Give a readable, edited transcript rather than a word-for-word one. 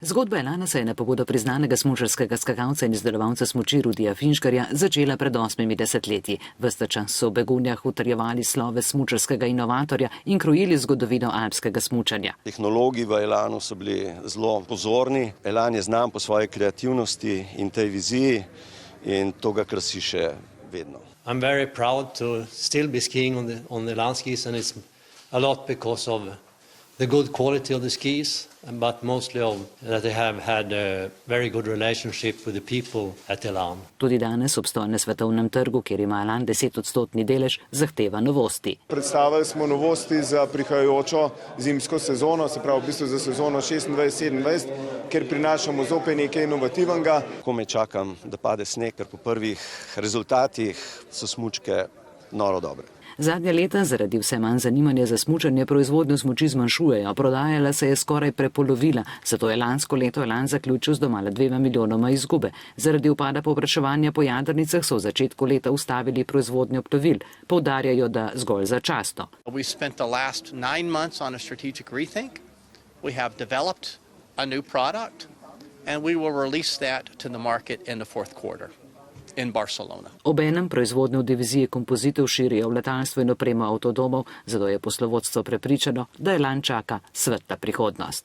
Zgodba Elana se je na pobudo priznanega smučarskega skakalca in izdelovalca smuči Rudija Finškarja začela pred 8 desetletji. Ves ta čas so v Begunjah utrjevali slove smučarskega inovatorja in krojili zgodovino alpskega smučanja. Tehnologi v Elanu so bili zelo pozorni. Elan je znan po svoji kreativnosti in tej viziji in to ga krasi še vedno. I'm very proud to still be skiing on the Elan skis, and it's a lot because of the good quality of the skis, but mostly of that they have had a very good relationship with the people at Elan. Tudi danes obstoj na svetovnem trgu, kjer ima Elan 10% delež, zahteva novosti. Predstavili smo novosti za prihajajočo zimsko sezono, se pravi v bistvu za sezono 26-27, ker prinašamo zopet nekaj inovativnega. Komaj čakam, da pade sneg, ker po prvih rezultatih so smučke noro dobre. Zadnja leta zaradi vse manj zanimanja za smučanje proizvodnjo smuči zmanjšujejo, prodajala se je skoraj prepolovila, zato je lansko leto Elan zaključil z domala 2 milijonoma izgube. Zaradi upada povpraševanja po jadrnicah so v začetku leta ustavili proizvodnjo plovil, poudarjajo, da zgolj začasno. We spent the last 9 months on a strategic rethink. We have developed a new product and we will release that to the market in the fourth quarter. Obenem proizvodnjo v diviziji kompozitov širijo v letalstvo in opremo avtodomov, zato je poslovodstvo prepričano, da Elan čaka svetla prihodnost.